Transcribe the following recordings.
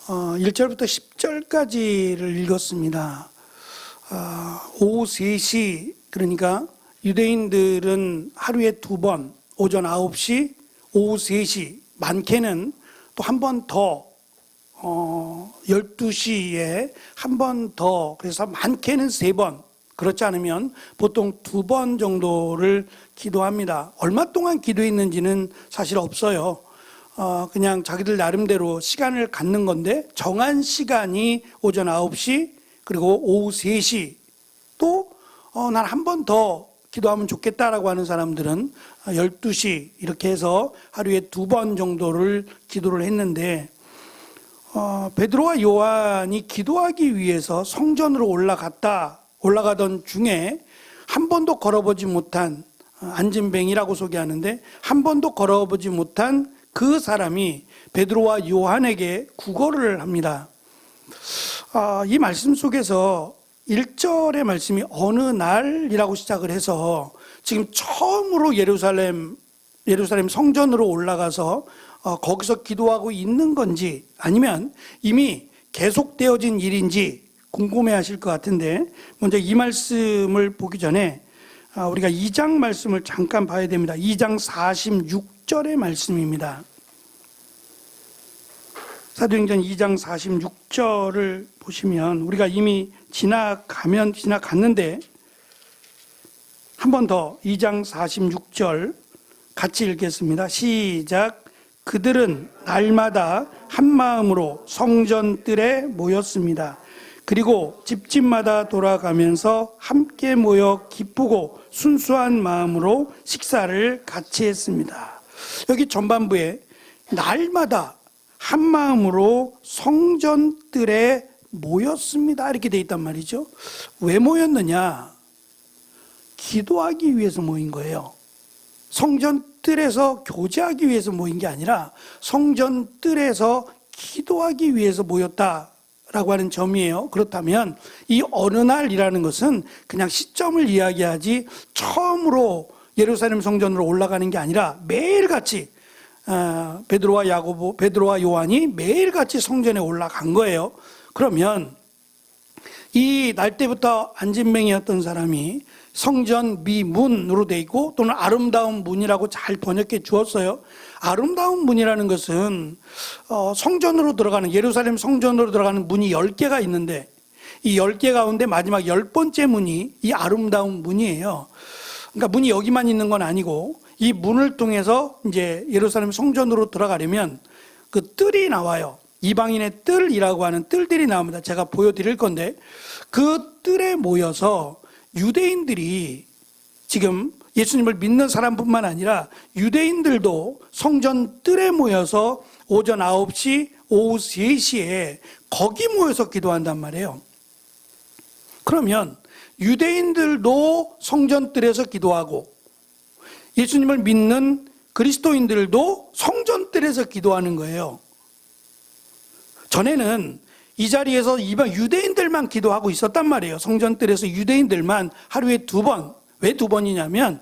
1절부터 10절까지를 읽었습니다. 오후 3시, 그러니까 유대인들은 하루에 2번, 오전 9시, 오후 3시, 많게는 또 한 번 더, 12시에 한 번 더, 그래서 많게는 3번, 그렇지 않으면 보통 2번 정도를 기도합니다. 얼마 동안 기도했는지는 사실 없어요. 그냥 자기들 나름대로 시간을 갖는 건데, 정한 시간이 오전 9시, 그리고 오후 3시, 또 난 한 번 더 기도하면 좋겠다라고 하는 사람들은 12시, 이렇게 해서 하루에 2번 정도를 기도를 했는데, 베드로와 요한이 기도하기 위해서 성전으로 올라가던 중에 한 번도 걸어보지 못한, 안진뱅이라고 소개하는데 한 번도 걸어보지 못한 그 사람이 베드로와 요한에게 구걸을 합니다. 이 말씀 속에서 1절의 말씀이 어느 날이라고 시작을 해서 지금 처음으로 예루살렘 성전으로 올라가서 거기서 기도하고 있는 건지, 아니면 이미 계속되어진 일인지 궁금해 하실 것 같은데, 먼저 이 말씀을 보기 전에 우리가 2장 말씀을 잠깐 봐야 됩니다. 2장 46절의 말씀입니다. 사도행전 2장 46절을 보시면, 우리가 이미 지나갔는데 한 번 더 2장 46절 같이 읽겠습니다. 시작. 그들은 날마다 한 마음으로 성전뜰에 모였습니다. 그리고 집집마다 돌아가면서 함께 모여 기쁘고 순수한 마음으로 식사를 같이 했습니다. 여기 전반부에 날마다 한 마음으로 성전뜰에 모였습니다, 이렇게 돼 있단 말이죠. 왜 모였느냐? 기도하기 위해서 모인 거예요. 성전뜰에서 교제하기 위해서 모인 게 아니라 성전뜰에서 기도하기 위해서 모였다라고 하는 점이에요. 그렇다면 이 어느 날이라는 것은 그냥 시점을 이야기하지, 처음으로 예루살렘 성전으로 올라가는 게 아니라 매일같이 베드로와 요한이 매일같이 성전에 올라간 거예요. 그러면 이 날 때부터 안진뱅이였던 사람이 성전 미문으로 돼 있고, 또는 아름다운 문이라고 잘 번역해 주었어요. 아름다운 문이라는 것은 성전으로 들어가는, 예루살렘 성전으로 들어가는 문이 10개가 있는데, 이 10개 가운데 마지막 10번째 문이 이 아름다운 문이에요. 그러니까 문이 여기만 있는 건 아니고, 이 문을 통해서 이제 예루살렘 성전으로 들어가려면 그 뜰이 나와요. 이방인의 뜰이라고 하는 뜰들이 나옵니다. 제가 보여드릴 건데, 그 뜰에 모여서 유대인들이, 지금 예수님을 믿는 사람뿐만 아니라 유대인들도 성전 뜰에 모여서 오전 9시, 오후 3시에 거기 모여서 기도한단 말이에요. 그러면 유대인들도 성전 뜰에서 기도하고, 예수님을 믿는 그리스도인들도 성전 뜰에서 기도하는 거예요. 전에는 이 자리에서 유대인들만 기도하고 있었단 말이에요. 성전뜰에서 유대인들만 하루에 2번. 왜 2번이냐면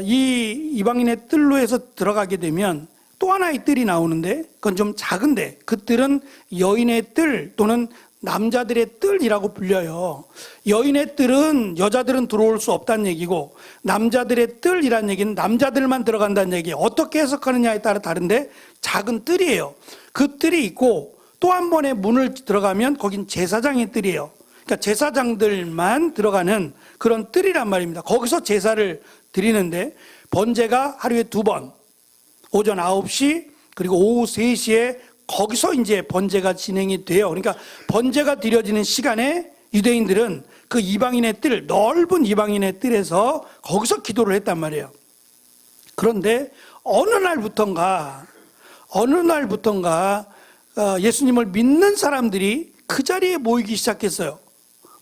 이 이방인의 뜰로 해서 들어가게 되면 또 하나의 뜰이 나오는데, 그건 좀 작은데, 그 뜰은 여인의 뜰 또는 남자들의 뜰이라고 불려요. 여인의 뜰은 여자들은 들어올 수 없다는 얘기고, 남자들의 뜰이라는 얘기는 남자들만 들어간다는 얘기예요. 어떻게 해석하느냐에 따라 다른데 작은 뜰이에요. 그 뜰이 있고, 또 한 번의 문을 들어가면 거긴 제사장의 뜰이에요. 그러니까 제사장들만 들어가는 그런 뜰이란 말입니다. 거기서 제사를 드리는데, 번제가 하루에 2번, 오전 9시 그리고 오후 3시에 거기서 이제 번제가 진행이 돼요. 그러니까 번제가 드려지는 시간에 유대인들은 그 이방인의 뜰, 넓은 이방인의 뜰에서 거기서 기도를 했단 말이에요. 그런데 어느 날부턴가 예수님을 믿는 사람들이 그 자리에 모이기 시작했어요.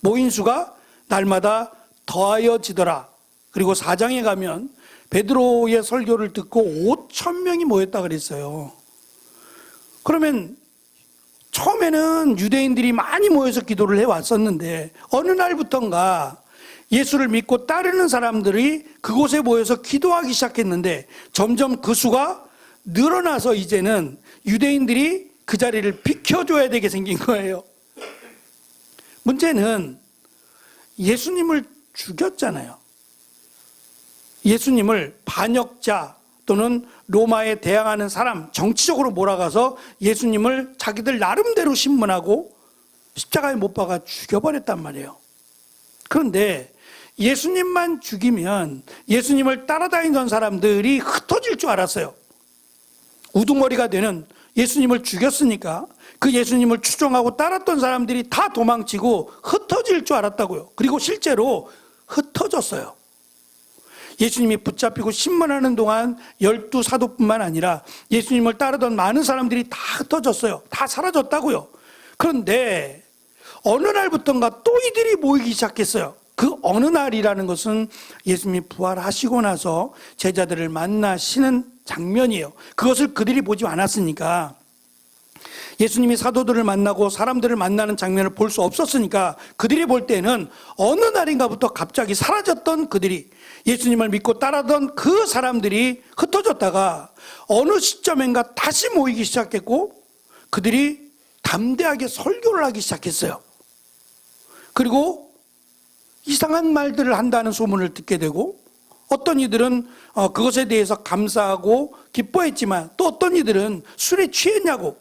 모인 수가 날마다 더하여지더라. 그리고 4장에 가면 베드로의 설교를 듣고 5,000명이 모였다 그랬어요. 그러면 처음에는 유대인들이 많이 모여서 기도를 해왔었는데, 어느 날부턴가 예수를 믿고 따르는 사람들이 그곳에 모여서 기도하기 시작했는데, 점점 그 수가 늘어나서 이제는 유대인들이 그 자리를 비켜줘야 되게 생긴 거예요. 문제는 예수님을 죽였잖아요. 예수님을 반역자 또는 로마에 대항하는 사람, 정치적으로 몰아가서 예수님을 자기들 나름대로 신문하고 십자가에 못 박아 죽여버렸단 말이에요. 그런데 예수님만 죽이면 예수님을 따라다니던 사람들이 흩어질 줄 알았어요. 우두머리가 되는 예수님을 죽였으니까 그 예수님을 추종하고 따랐던 사람들이 다 도망치고 흩어질 줄 알았다고요. 그리고 실제로 흩어졌어요. 예수님이 붙잡히고 신문하는 동안 12사도뿐만 아니라 예수님을 따르던 많은 사람들이 다 흩어졌어요. 다 사라졌다고요. 그런데 어느 날부터인가 또 이들이 모이기 시작했어요. 그 어느 날이라는 것은 예수님이 부활하시고 나서 제자들을 만나시는 장면이에요. 그것을 그들이 보지 않았으니까, 예수님이 사도들을 만나고 사람들을 만나는 장면을 볼 수 없었으니까 그들이 볼 때는 어느 날인가부터 갑자기 사라졌던 그들이, 예수님을 믿고 따라던 그 사람들이 흩어졌다가 어느 시점인가 다시 모이기 시작했고, 그들이 담대하게 설교를 하기 시작했어요. 그리고 이상한 말들을 한다는 소문을 듣게 되고, 어떤 이들은 그것에 대해서 감사하고 기뻐했지만, 또 어떤 이들은 술에 취했냐고,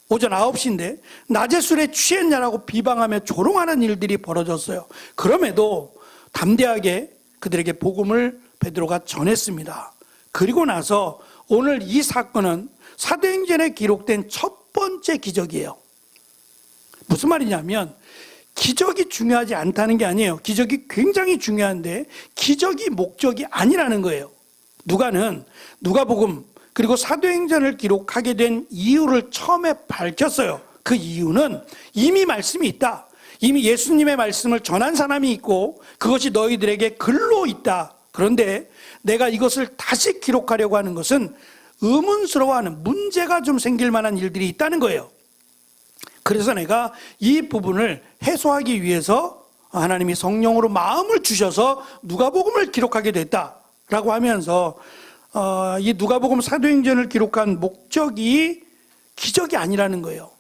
오전 9시인데 낮에 술에 취했냐라고 비방하며 조롱하는 일들이 벌어졌어요. 그럼에도 담대하게 그들에게 복음을 베드로가 전했습니다. 그리고 나서 오늘 이 사건은 사도행전에 기록된 첫 번째 기적이에요. 무슨 말이냐면, 기적이 중요하지 않다는 게 아니에요. 기적이 굉장히 중요한데 기적이 목적이 아니라는 거예요. 누가복음 그리고 사도행전을 기록하게 된 이유를 처음에 밝혔어요. 그 이유는 이미 말씀이 있다. 이미 예수님의 말씀을 전한 사람이 있고 그것이 너희들에게 글로 있다. 그런데 내가 이것을 다시 기록하려고 하는 것은 의문스러워하는, 문제가 좀 생길 만한 일들이 있다는 거예요. 그래서 내가 이 부분을 해소하기 위해서 하나님이 성령으로 마음을 주셔서 누가복음을 기록하게 됐다라고 하면서 이 누가복음 사도행전을 기록한 목적이 기적이 아니라는 거예요.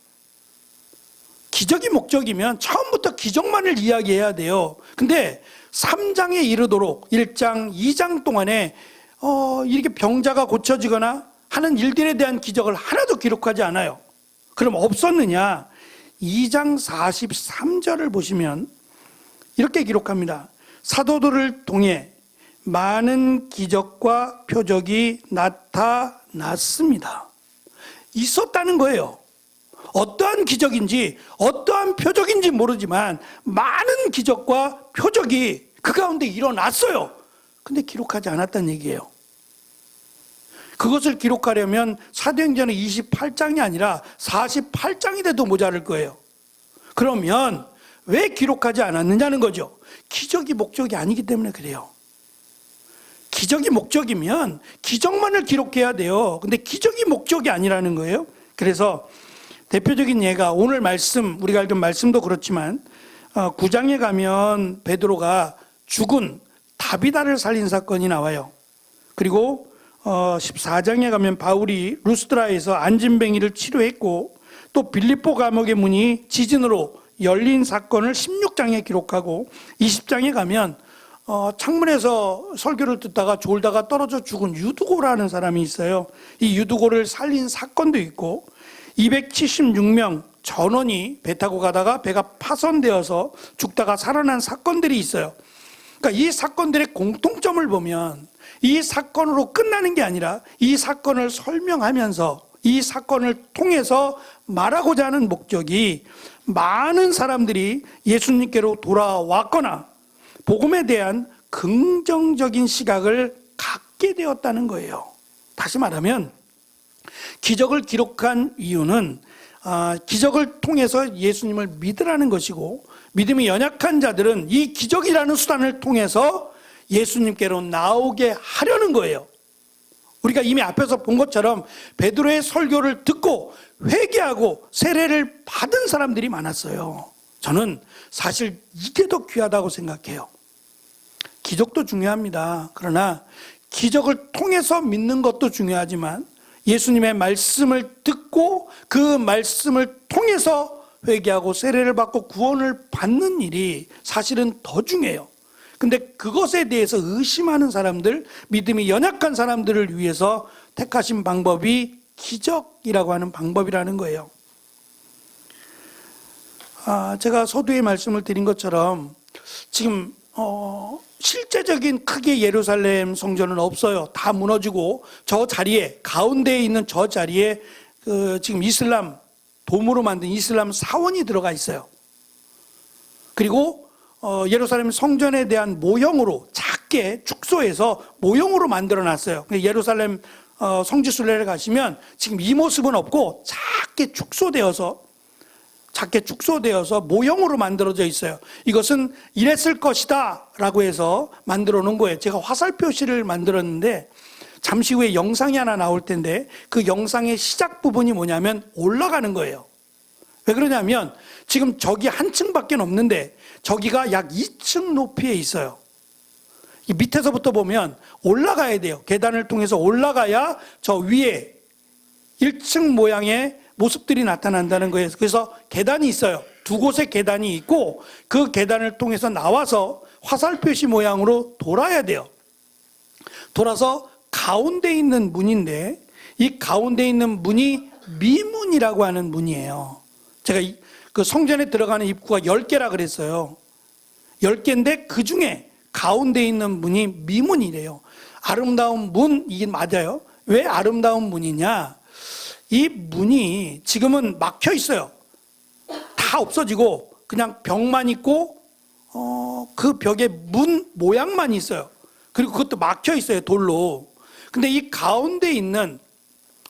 기적이 목적이면 처음부터 기적만을 이야기해야 돼요. 근데 3장에 이르도록 1장, 2장 동안에 이렇게 병자가 고쳐지거나 하는 일들에 대한 기적을 하나도 기록하지 않아요. 그럼 없었느냐? 2장 43절을 보시면 이렇게 기록합니다. 사도들을 통해 많은 기적과 표적이 나타났습니다. 있었다는 거예요. 어떠한 기적인지 어떠한 표적인지 모르지만 많은 기적과 표적이 그 가운데 일어났어요. 근데 기록하지 않았다는 얘기예요. 그것을 기록하려면 사도행전의 28장이 아니라 48장이 돼도 모자랄 거예요. 그러면 왜 기록하지 않았느냐는 거죠. 기적이 목적이 아니기 때문에 그래요. 기적이 목적이면 기적만을 기록해야 돼요. 근데 기적이 목적이 아니라는 거예요. 그래서 대표적인 예가 오늘 말씀, 우리가 읽은 말씀도 그렇지만 9장에 가면 베드로가 죽은 다비다를 살린 사건이 나와요. 그리고 14장에 가면 바울이 루스드라에서 안진뱅이를 치료했고, 또 빌립보 감옥의 문이 지진으로 열린 사건을 16장에 기록하고, 20장에 가면 창문에서 설교를 듣다가 졸다가 떨어져 죽은 유두고라는 사람이 있어요. 이 유두고를 살린 사건도 있고, 276명 전원이 배 타고 가다가 배가 파손되어서 죽다가 살아난 사건들이 있어요. 그러니까 이 사건들의 공통점을 보면 이 사건으로 끝나는 게 아니라 이 사건을 설명하면서 이 사건을 통해서 말하고자 하는 목적이 많은 사람들이 예수님께로 돌아왔거나 복음에 대한 긍정적인 시각을 갖게 되었다는 거예요. 다시 말하면 기적을 기록한 이유는 기적을 통해서 예수님을 믿으라는 것이고, 믿음이 연약한 자들은 이 기적이라는 수단을 통해서 예수님께로 나오게 하려는 거예요. 우리가 이미 앞에서 본 것처럼 베드로의 설교를 듣고 회개하고 세례를 받은 사람들이 많았어요. 저는 사실 이게 더 귀하다고 생각해요. 기적도 중요합니다. 그러나 기적을 통해서 믿는 것도 중요하지만 예수님의 말씀을 듣고 그 말씀을 통해서 회개하고 세례를 받고 구원을 받는 일이 사실은 더 중요해요. 근데 그것에 대해서 의심하는 사람들, 믿음이 연약한 사람들을 위해서 택하신 방법이 기적이라고 하는 방법이라는 거예요. 제가 서두에 말씀을 드린 것처럼 지금 실제적인 크게 예루살렘 성전은 없어요. 다 무너지고 저 자리에, 가운데에 있는 저 자리에 지금 이슬람 돔으로 만든 이슬람 사원이 들어가 있어요. 그리고 예루살렘 성전에 대한 모형으로 작게 축소해서 모형으로 만들어 놨어요. 예루살렘 성지순례를 가시면 지금 이 모습은 없고 작게 축소되어서 모형으로 만들어져 있어요. 이것은 이랬을 것이다 라고 해서 만들어 놓은 거예요. 제가 화살 표시를 만들었는데 잠시 후에 영상이 하나 나올 텐데 그 영상의 시작 부분이 뭐냐면 올라가는 거예요. 왜 그러냐면 지금 저기 한 층밖에 없는데 저기가 약 2층 높이에 있어요. 이 밑에서부터 보면 올라가야 돼요. 계단을 통해서 올라가야 저 위에 1층 모양의 모습들이 나타난다는 거예요. 그래서 계단이 있어요. 두 곳에 계단이 있고 그 계단을 통해서 나와서 화살 표시 모양으로 돌아야 돼요. 돌아서 가운데 있는 문인데 이 가운데 있는 문이 미문이라고 하는 문이에요. 제가 그 성전에 들어가는 입구가 10개라 그랬어요. 10개인데 그 중에 가운데 있는 문이 미문이래요. 아름다운 문, 이게 맞아요. 왜 아름다운 문이냐? 이 문이 지금은 막혀 있어요. 다 없어지고 그냥 벽만 있고 그 벽에 문 모양만 있어요. 그리고 그것도 막혀 있어요, 돌로. 근데 이 가운데 있는,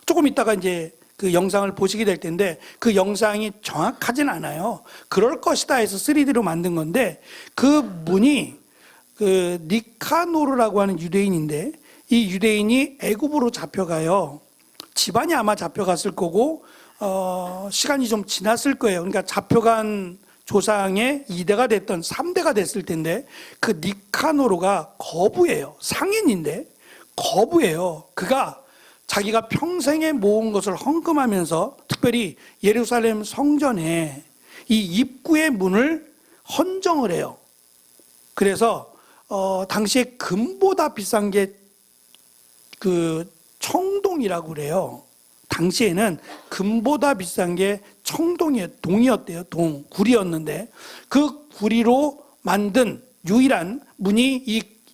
조금 있다가 이제 그 영상을 보시게 될 텐데 그 영상이 정확하진 않아요. 그럴 것이다 해서 3D로 만든 건데 그 문이 그 니카노르라고 하는 유대인인데 이 유대인이 애굽으로 잡혀가요. 집안이 아마 잡혀갔을 거고 시간이 좀 지났을 거예요. 그러니까 잡혀간 조상의 2대가 됐던 3대가 됐을 텐데 그 니카노르가 거부예요. 상인인데 거부예요. 그가 자기가 평생에 모은 것을 헌금하면서 특별히 예루살렘 성전에 이 입구의 문을 헌정을 해요. 그래서 당시에 금보다 비싼 게 그 청동이라고 그래요. 당시에는 금보다 비싼 게 동이었대요. 구리였는데 그 구리로 만든 유일한 문이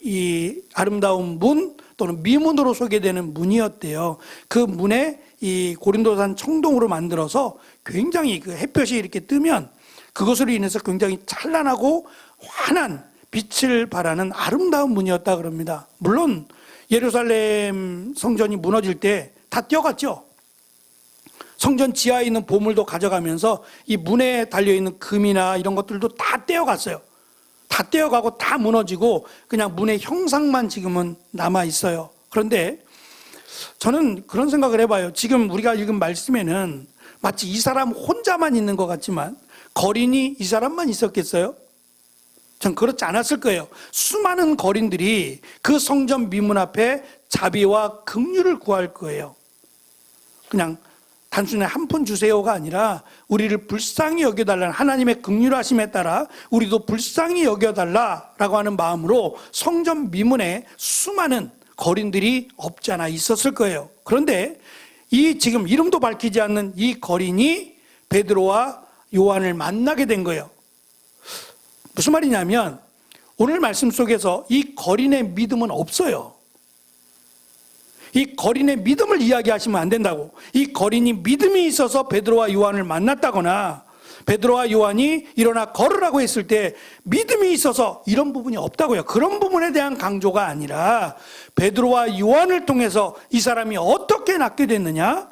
이 아름다운 문 또는 미문으로 소개되는 문이었대요. 그 문에 이 고린도산 청동으로 만들어서 굉장히 그 햇볕이 이렇게 뜨면 그것으로 인해서 굉장히 찬란하고 환한 빛을 발하는 아름다운 문이었다 그럽니다. 물론 예루살렘 성전이 무너질 때 다 뛰어갔죠. 성전 지하에 있는 보물도 가져가면서 이 문에 달려있는 금이나 이런 것들도 다 떼어갔어요. 다 떼어가고 다 무너지고 그냥 문의 형상만 지금은 남아 있어요. 그런데 저는 그런 생각을 해봐요. 지금 우리가 읽은 말씀에는 마치 이 사람 혼자만 있는 것 같지만 거린이 이 사람만 있었겠어요? 전 그렇지 않았을 거예요. 수많은 거린들이 그 성전 미문 앞에 자비와 긍휼을 구할 거예요. 그냥 단순히 한 푼 주세요가 아니라 우리를 불쌍히 여겨달라는 하나님의 긍휼하심에 따라 우리도 불쌍히 여겨달라라고 하는 마음으로 성전 미문에 수많은 거린들이 없지 않아 있었을 거예요. 그런데 이 지금 이름도 밝히지 않는 이 거린이 베드로와 요한을 만나게 된 거예요. 무슨 말이냐면 오늘 말씀 속에서 이 거린의 믿음은 없어요. 이 거린의 믿음을 이야기하시면 안 된다고. 이 거린이 믿음이 있어서 베드로와 요한을 만났다거나 베드로와 요한이 일어나 걸으라고 했을 때 믿음이 있어서 이런 부분이 없다고요. 그런 부분에 대한 강조가 아니라 베드로와 요한을 통해서 이 사람이 어떻게 낫게 됐느냐?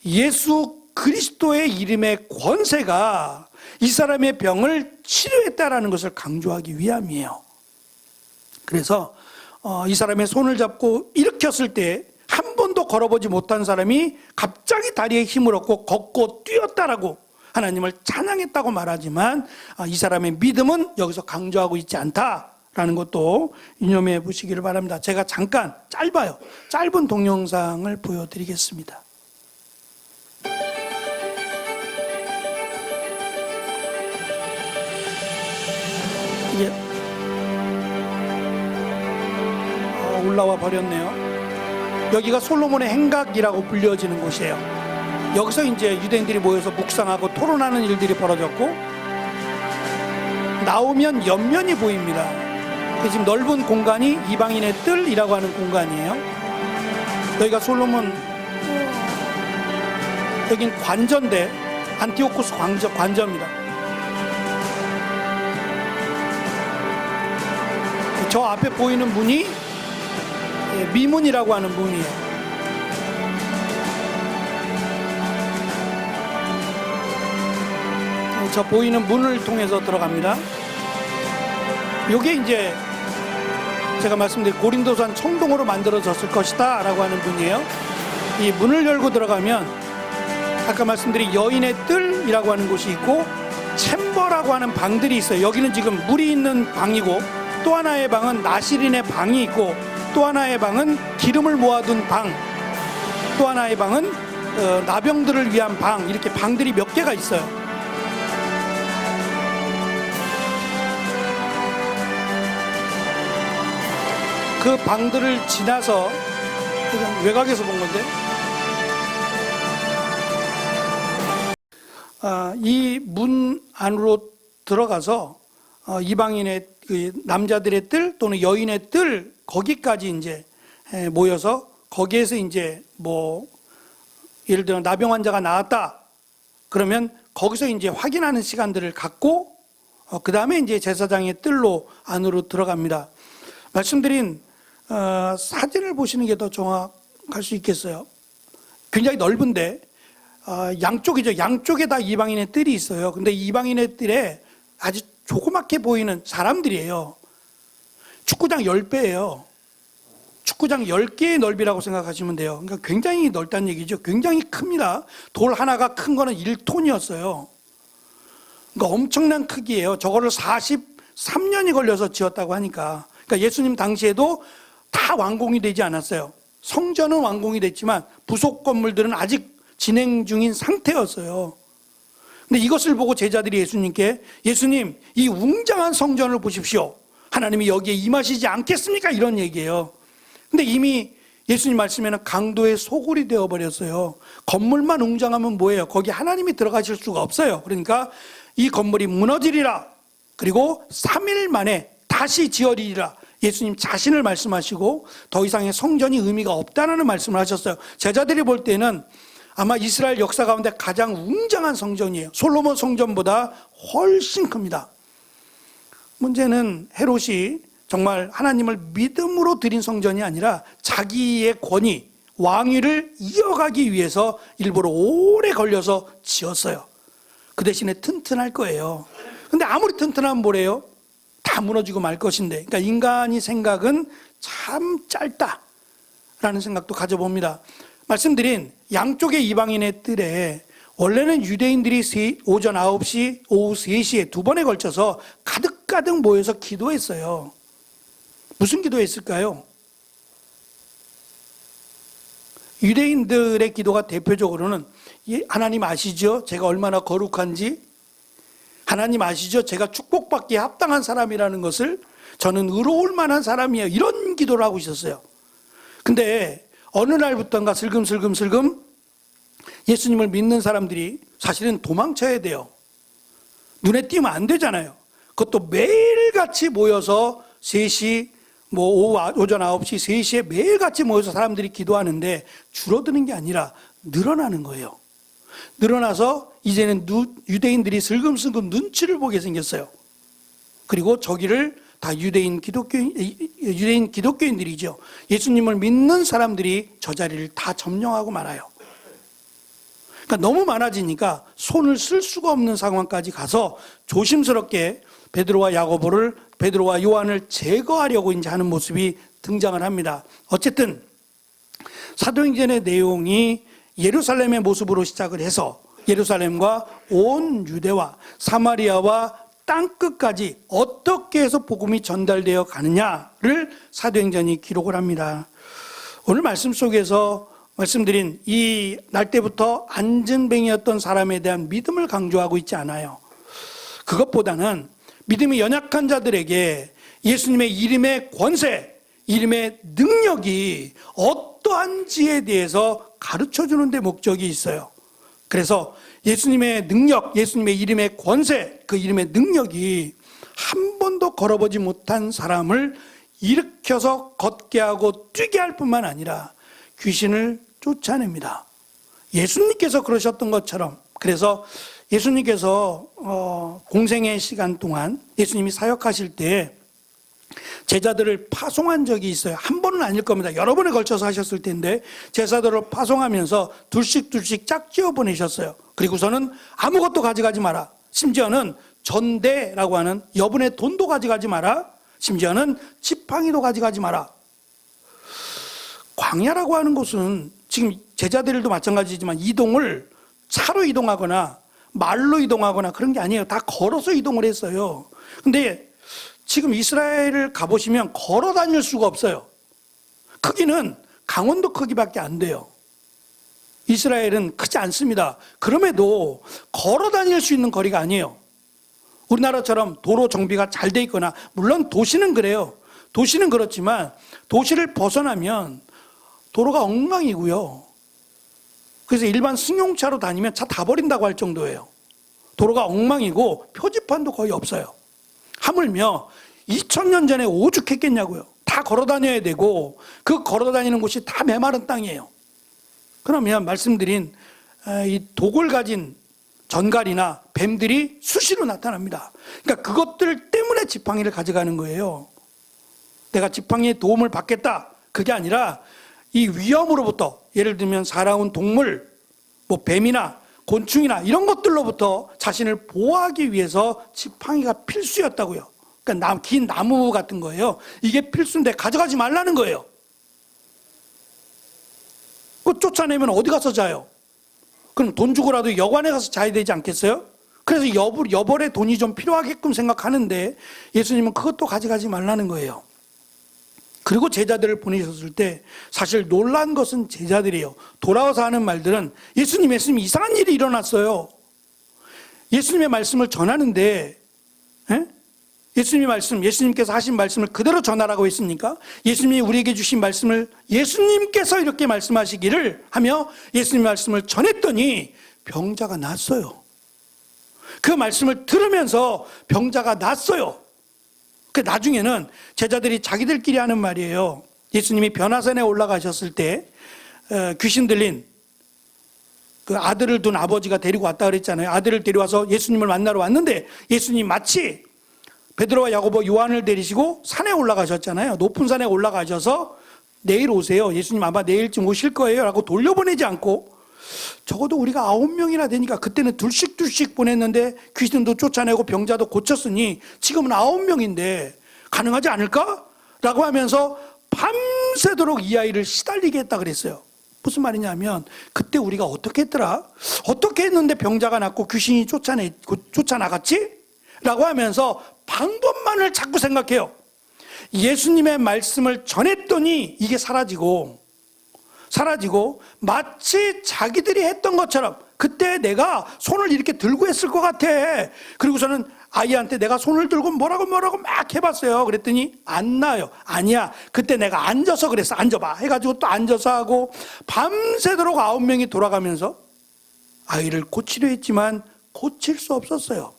예수 그리스도의 이름의 권세가 이 사람의 병을 치료했다라는 것을 강조하기 위함이에요. 그래서 이 사람의 손을 잡고 일으켰을 때 한 번도 걸어보지 못한 사람이 갑자기 다리에 힘을 얻고 걷고 뛰었다라고 하나님을 찬양했다고 말하지만 이 사람의 믿음은 여기서 강조하고 있지 않다 라는 것도 유념해 보시기를 바랍니다. 제가 잠깐 짧아요. 짧은 동영상을 보여드리겠습니다. 이게 올라와 버렸네요. 여기가 솔로몬의 행각이라고 불려지는 곳이에요. 여기서 이제 유대인들이 모여서 묵상하고 토론하는 일들이 벌어졌고, 나오면 옆면이 보입니다. 지금 넓은 공간이 이방인의 뜰이라고 하는 공간이에요. 여기가 솔로몬, 여긴 관저인데, 안티오코스 관저입니다. 저 앞에 보이는 문이 미문이라고 하는 문이에요. 저 보이는 문을 통해서 들어갑니다. 이게 이제 제가 말씀드린 고린도산 청동으로 만들어졌을 것이다 라고 하는 문이에요. 이 문을 열고 들어가면 아까 말씀드린 여인의 뜰이라고 하는 곳이 있고, 챔버라고 하는 방들이 있어요. 여기는 지금 물이 있는 방이고, 또 하나의 방은 나실인의 방이 있고, 또 하나의 방은 기름을 모아둔 방, 또 하나의 방은 나병들을 위한 방, 이렇게 방들이 몇 개가 있어요. 그 방들을 지나서, 외곽에서 본 건데, 이 문 안으로 들어가서 이방인의 남자들의 뜰 또는 여인의 뜰, 거기까지 이제 모여서, 거기에서 이제 뭐 예를 들어 나병 환자가 나왔다 그러면 거기서 이제 확인하는 시간들을 갖고, 그 다음에 이제 제사장의 뜰로 안으로 들어갑니다. 말씀드린 사진을 보시는 게 더 정확할 수 있겠어요. 굉장히 넓은데 양쪽이죠. 양쪽에 다 이방인의 뜰이 있어요. 근데 이방인의 뜰에 아주 조그맣게 보이는 사람들이에요. 축구장 10배예요. 축구장 10개의 넓이라고 생각하시면 돼요. 그러니까 굉장히 넓다는 얘기죠. 굉장히 큽니다. 돌 하나가 큰 거는 1톤이었어요. 그러니까 엄청난 크기예요. 저거를 43년이 걸려서 지었다고 하니까. 그러니까 예수님 당시에도 다 완공이 되지 않았어요. 성전은 완공이 됐지만 부속 건물들은 아직 진행 중인 상태였어요. 근데 이것을 보고 제자들이 예수님께, 예수님, 이 웅장한 성전을 보십시오. 하나님이 여기에 임하시지 않겠습니까? 이런 얘기예요. 근데 이미 예수님 말씀에는 강도의 소굴이 되어버렸어요. 건물만 웅장하면 뭐예요? 거기 하나님이 들어가실 수가 없어요. 그러니까 이 건물이 무너지리라. 그리고 3일 만에 다시 지어리리라. 예수님 자신을 말씀하시고 더 이상의 성전이 의미가 없다는 말씀을 하셨어요. 제자들이 볼 때는 아마 이스라엘 역사 가운데 가장 웅장한 성전이에요. 솔로몬 성전보다 훨씬 큽니다. 문제는 헤롯이 정말 하나님을 믿음으로 드린 성전이 아니라 자기의 권위, 왕위를 이어가기 위해서 일부러 오래 걸려서 지었어요. 그 대신에 튼튼할 거예요. 근데 아무리 튼튼하면 뭐래요? 다 무너지고 말 것인데. 그러니까 인간이 생각은 참 짧다라는 생각도 가져봅니다. 말씀드린 양쪽의 이방인의 뜰에 원래는 유대인들이 오전 9시, 오후 3시에 두 번에 걸쳐서 가득가득 모여서 기도했어요. 무슨 기도했을까요? 유대인들의 기도가 대표적으로는, 하나님 아시죠? 제가 얼마나 거룩한지. 하나님 아시죠? 제가 축복받기에 합당한 사람이라는 것을. 저는 의로울 만한 사람이에요. 이런 기도를 하고 있었어요. 근데 어느 날부터인가 슬금슬금 예수님을 믿는 사람들이 사실은 도망쳐야 돼요. 눈에 띄면 안 되잖아요. 그것도 매일같이 모여서 3시, 오전 9시, 3시에 매일같이 모여서 사람들이 기도하는데 줄어드는 게 아니라 늘어나는 거예요. 늘어나서 이제는 유대인들이 슬금슬금 눈치를 보게 생겼어요. 그리고 저기를 다 유대인 기독교인들이죠. 예수님을 믿는 사람들이 저 자리를 다 점령하고 말아요. 그러니까 너무 많아지니까 손을 쓸 수가 없는 상황까지 가서 조심스럽게 베드로와 요한을 제거하려고 이제 하는 모습이 등장을 합니다. 어쨌든 사도행전의 내용이 예루살렘의 모습으로 시작을 해서 예루살렘과 온 유대와 사마리아와 땅끝까지 어떻게 해서 복음이 전달되어 가느냐를 사도행전이 기록을 합니다. 오늘 말씀 속에서 말씀드린 이 날 때부터 안전뱅이였던 사람에 대한 믿음을 강조하고 있지 않아요. 그것보다는 믿음이 연약한 자들에게 예수님의 이름의 권세, 이름의 능력이 어떠한지에 대해서 가르쳐주는 데 목적이 있어요. 그래서 예수님의 능력, 예수님의 이름의 권세, 그 이름의 능력이 한 번도 걸어보지 못한 사람을 일으켜서 걷게 하고 뛰게 할 뿐만 아니라 귀신을 쫓아냅니다. 예수님께서 그러셨던 것처럼. 그래서 예수님께서 공생의 시간 동안 예수님이 사역하실 때 제자들을 파송한 적이 있어요. 한 번은 아닐 겁니다. 여러 번에 걸쳐서 하셨을 텐데 제자들을 파송하면서 둘씩 짝지어 보내셨어요. 그리고서는 아무것도 가져가지 마라. 심지어는 전대라고 하는 여분의 돈도 가져가지 마라. 심지어는 지팡이도 가져가지 마라. 광야라고 하는 곳은 지금 제자들도 마찬가지지만 이동을 차로 이동하거나 말로 이동하거나 그런 게 아니에요. 다 걸어서 이동을 했어요. 근데 지금 이스라엘을 가보시면 걸어 다닐 수가 없어요. 크기는 강원도 크기밖에 안 돼요. 이스라엘은 크지 않습니다. 그럼에도 걸어 다닐 수 있는 거리가 아니에요. 우리나라처럼 도로 정비가 잘 돼 있거나, 물론 도시는 그래요. 도시는 그렇지만 도시를 벗어나면 도로가 엉망이고요. 그래서 일반 승용차로 다니면 차 다 버린다고 할 정도예요. 도로가 엉망이고 표지판도 거의 없어요. 하물며 2000년 전에 오죽했겠냐고요. 다 걸어 다녀야 되고 그 걸어 다니는 곳이 다 메마른 땅이에요. 그러면 말씀드린 이 독을 가진 전갈이나 뱀들이 수시로 나타납니다. 그러니까 그것들 때문에 지팡이를 가져가는 거예요. 내가 지팡이의 도움을 받겠다. 그게 아니라 이 위험으로부터, 예를 들면 살아온 동물, 뭐 뱀이나 곤충이나 이런 것들로부터 자신을 보호하기 위해서 지팡이가 필수였다고요. 그러니까 긴 나무 같은 거예요. 이게 필수인데 가져가지 말라는 거예요. 그거 쫓아내면 어디 가서 자요? 그럼 돈 주고라도 여관에 가서 자야 되지 않겠어요? 그래서 여벌의 돈이 좀 필요하게끔 생각하는데 예수님은 그것도 가져가지 말라는 거예요. 그리고 제자들을 보내셨을 때 사실 놀란 것은 제자들이에요. 돌아와서 하는 말들은 예수님 이상한 일이 일어났어요. 예수님의 말씀을 전하는데 예수님께서 하신 말씀을 그대로 전하라고 했습니까? 예수님이 우리에게 주신 말씀을 예수님께서 이렇게 말씀하시기를 하며 예수님 말씀을 전했더니 병자가 낫어요. 그 말씀을 들으면서 병자가 낫어요. 그 나중에는 제자들이 자기들끼리 하는 말이에요. 예수님이 변화산에 올라가셨을 때 귀신 들린 그 아들을 둔 아버지가 데리고 왔다 그랬잖아요. 아들을 데려와서 예수님을 만나러 왔는데 예수님 마치 베드로와 야고보 요한을 데리시고 산에 올라가셨잖아요. 높은 산에 올라가셔서 내일 오세요. 예수님 아마 내일쯤 오실 거예요 라고 돌려보내지 않고 적어도 우리가 9명이나 되니까 그때는 둘씩 보냈는데 귀신도 쫓아내고 병자도 고쳤으니 지금은 9명인데 가능하지 않을까? 라고 하면서 밤새도록 이 아이를 시달리게 했다 그랬어요. 무슨 말이냐면 그때 우리가 어떻게 했더라? 어떻게 했는데 병자가 낫고 귀신이 쫓아나갔지? 라고 하면서 방법만을 자꾸 생각해요. 예수님의 말씀을 전했더니 이게 사라지고 마치 자기들이 했던 것처럼 그때 내가 손을 이렇게 들고 했을 것 같아. 그리고서는 아이한테 내가 손을 들고 뭐라고 막 해봤어요. 그랬더니 안 나요. 아니야. 그때 내가 앉아서 그랬어. 앉아봐. 해가지고 또 앉아서 하고 밤새도록 9명이 돌아가면서 아이를 고치려 했지만 고칠 수 없었어요.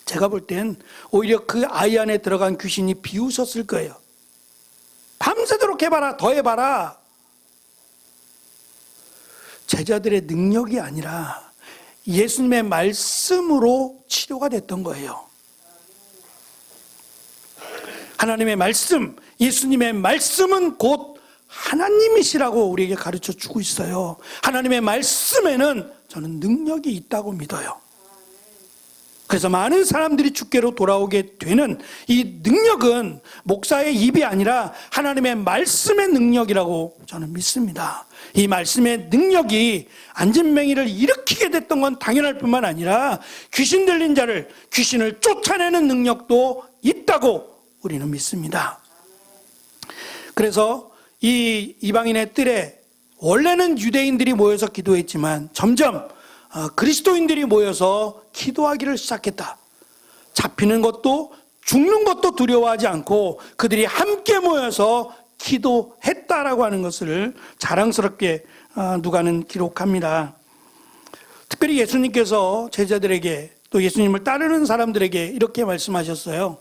제가 볼 땐 오히려 그 아이 안에 들어간 귀신이 비웃었을 거예요. 밤새도록 해봐라. 더 해봐라. 제자들의 능력이 아니라 예수님의 말씀으로 치료가 됐던 거예요. 하나님의 말씀, 예수님의 말씀은 곧 하나님이시라고 우리에게 가르쳐 주고 있어요. 하나님의 말씀에는 저는 능력이 있다고 믿어요. 그래서 많은 사람들이 주께로 돌아오게 되는 이 능력은 목사의 입이 아니라 하나님의 말씀의 능력이라고 저는 믿습니다. 이 말씀의 능력이 안진뱅이를 일으키게 됐던 건 당연할 뿐만 아니라 귀신 들린 자를, 귀신을 쫓아내는 능력도 있다고 우리는 믿습니다. 그래서 이 이방인의 뜰에 원래는 유대인들이 모여서 기도했지만 점점 그리스도인들이 모여서 기도하기를 시작했다. 잡히는 것도 죽는 것도 두려워하지 않고 그들이 함께 모여서 기도했다라고 하는 것을 자랑스럽게 누가는 기록합니다. 특별히 예수님께서 제자들에게 또 예수님을 따르는 사람들에게 이렇게 말씀하셨어요.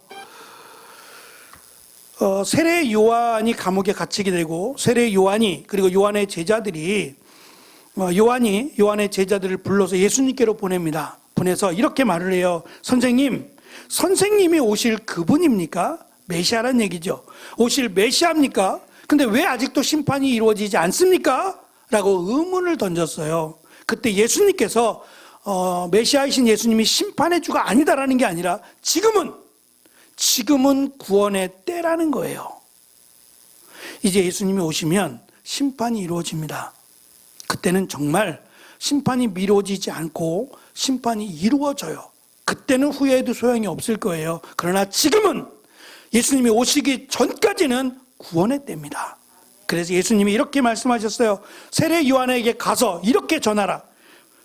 세례 요한이 감옥에 갇히게 되고 세례 요한이 그리고 요한의 제자들이 요한의 제자들을 불러서 예수님께로 보냅니다. 보내서 이렇게 말을 해요. 선생님이 오실 그분입니까? 메시아란 얘기죠. 오실 메시아입니까? 근데 왜 아직도 심판이 이루어지지 않습니까? 라고 의문을 던졌어요. 그때 예수님께서 메시아이신 예수님이 심판의 주가 아니다라는 게 아니라 지금은 구원의 때라는 거예요. 이제 예수님이 오시면 심판이 이루어집니다. 그때는 정말 심판이 미뤄지지 않고 심판이 이루어져요. 그때는 후회해도 소용이 없을 거예요. 그러나 지금은 예수님이 오시기 전까지는 구원의 때입니다. 그래서 예수님이 이렇게 말씀하셨어요. 세례 요한에게 가서 이렇게 전하라.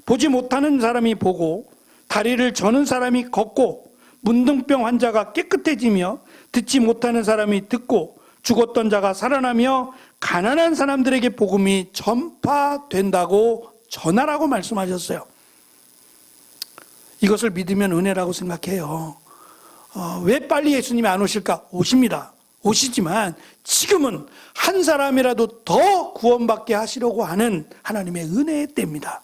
보지 못하는 사람이 보고 다리를 저는 사람이 걷고 문둥병 환자가 깨끗해지며 듣지 못하는 사람이 듣고 죽었던 자가 살아나며 가난한 사람들에게 복음이 전파된다고 전하라고 말씀하셨어요. 이것을 믿으면 은혜라고 생각해요. 왜 빨리 예수님이 안 오실까? 오십니다. 오시지만 지금은 한 사람이라도 더 구원받게 하시려고 하는 하나님의 은혜의 때입니다.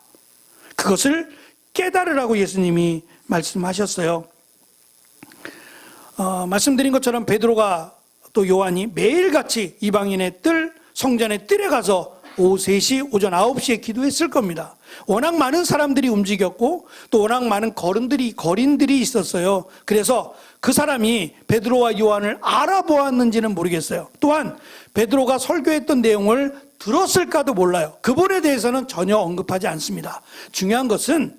그것을 깨달으라고 예수님이 말씀하셨어요. 말씀드린 것처럼 베드로가 또 요한이 매일같이 이방인의 뜰, 성전의 뜰에 가서 오후 3시, 오전 9시에 기도했을 겁니다. 워낙 많은 사람들이 움직였고 또 워낙 많은 거린들이 있었어요. 그래서 그 사람이 베드로와 요한을 알아보았는지는 모르겠어요. 또한 베드로가 설교했던 내용을 들었을까도 몰라요. 그분에 대해서는 전혀 언급하지 않습니다. 중요한 것은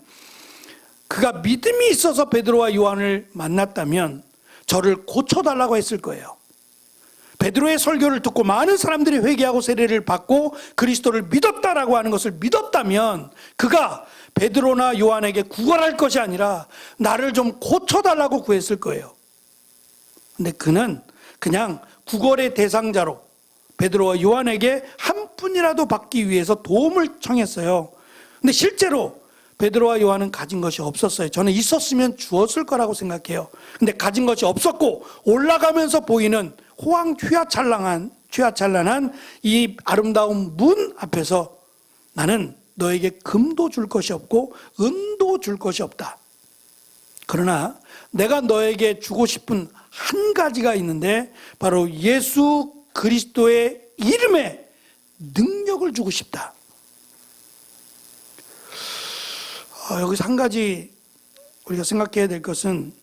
그가 믿음이 있어서 베드로와 요한을 만났다면 저를 고쳐달라고 했을 거예요. 베드로의 설교를 듣고 많은 사람들이 회개하고 세례를 받고 그리스도를 믿었다라고 하는 것을 믿었다면 그가 베드로나 요한에게 구걸할 것이 아니라 나를 좀 고쳐달라고 구했을 거예요. 근데 그는 그냥 구걸의 대상자로 베드로와 요한에게 한 푼이라도 받기 위해서 도움을 청했어요. 근데 실제로 베드로와 요한은 가진 것이 없었어요. 저는 있었으면 주었을 거라고 생각해요. 근데 가진 것이 없었고 올라가면서 보이는 휘황찬란한 이 아름다운 문 앞에서 나는 너에게 금도 줄 것이 없고 은도 줄 것이 없다. 그러나 내가 너에게 주고 싶은 한 가지가 있는데 바로 예수 그리스도의 이름에 능력을 주고 싶다. 여기서 한 가지 우리가 생각해야 될 것은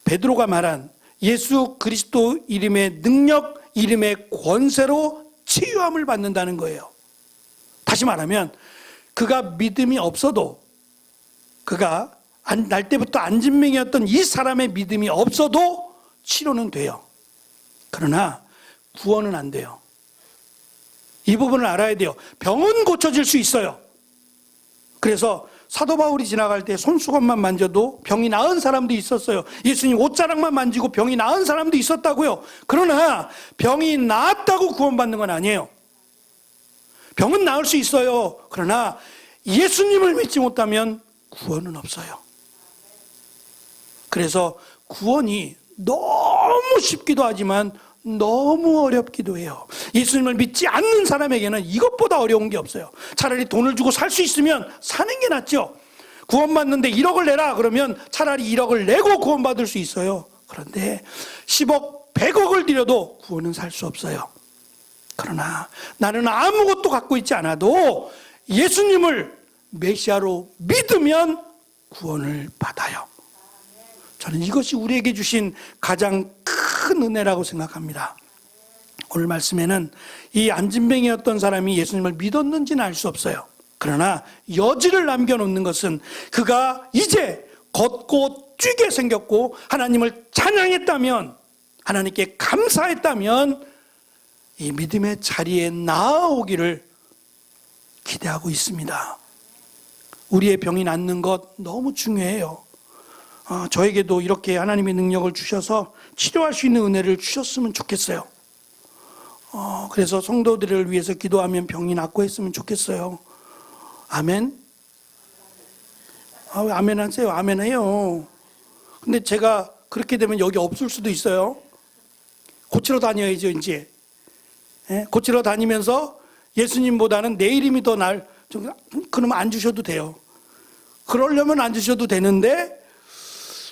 베드로가 말한 예수 그리스도 이름의 능력, 이름의 권세로 치유함을 받는다는 거예요. 다시 말하면 그가 믿음이 없어도 그가 날 때부터 안진뱅이였던 이 사람의 믿음이 없어도 치료는 돼요. 그러나 구원은 안 돼요. 이 부분을 알아야 돼요. 병은 고쳐질 수 있어요. 그래서 사도 바울이 지나갈 때 손수건만 만져도 병이 나은 사람도 있었어요. 예수님 옷자락만 만지고 병이 나은 사람도 있었다고요. 그러나 병이 나았다고 구원받는 건 아니에요. 병은 나을 수 있어요. 그러나 예수님을 믿지 못하면 구원은 없어요. 그래서 구원이 너무 쉽기도 하지만 너무 어렵기도 해요. 예수님을 믿지 않는 사람에게는 이것보다 어려운 게 없어요. 차라리 돈을 주고 살 수 있으면 사는 게 낫죠. 구원받는데 1억을 내라 그러면 차라리 1억을 내고 구원받을 수 있어요. 그런데 10억, 100억을 들여도 구원은 살 수 없어요. 그러나 나는 아무것도 갖고 있지 않아도 예수님을 메시아로 믿으면 구원을 받아요. 저는 이것이 우리에게 주신 가장 큰 은혜라고 생각합니다. 오늘 말씀에는 이 안진뱅이였던 사람이 예수님을 믿었는지는 알 수 없어요. 그러나 여지를 남겨놓는 것은 그가 이제 걷고 뛰게 생겼고 하나님을 찬양했다면, 하나님께 감사했다면 이 믿음의 자리에 나아오기를 기대하고 있습니다. 우리의 병이 낫는 것 너무 중요해요. 저에게도 이렇게 하나님의 능력을 주셔서 치료할 수 있는 은혜를 주셨으면 좋겠어요. 그래서 성도들을 위해서 기도하면 병이 낫고 했으면 좋겠어요. 아멘? 아멘 하세요. 아멘 해요. 근데 제가 그렇게 되면 여기 없을 수도 있어요. 고치러 다녀야죠, 이제. 고치러 다니면서 예수님보다는 내 이름이 더 그러면 안 주셔도 돼요. 그러려면 안 주셔도 되는데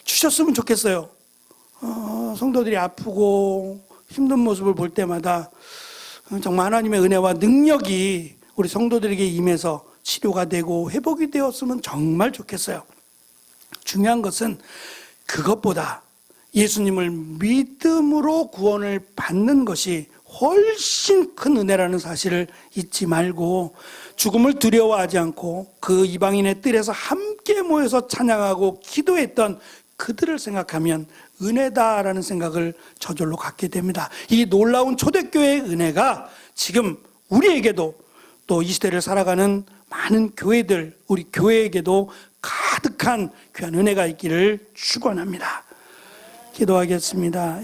주셨으면 좋겠어요. 성도들이 아프고 힘든 모습을 볼 때마다 정말 하나님의 은혜와 능력이 우리 성도들에게 임해서 치료가 되고 회복이 되었으면 정말 좋겠어요. 중요한 것은 그것보다 예수님을 믿음으로 구원을 받는 것이 훨씬 큰 은혜라는 사실을 잊지 말고, 죽음을 두려워하지 않고 그 이방인의 뜰에서 함께 모여서 찬양하고 기도했던 그들을 생각하면 은혜다라는 생각을 저절로 갖게 됩니다. 이 놀라운 초대교회의 은혜가 지금 우리에게도, 또 이 시대를 살아가는 많은 교회들, 우리 교회에게도 가득한 귀한 은혜가 있기를 축원합니다. 기도하겠습니다.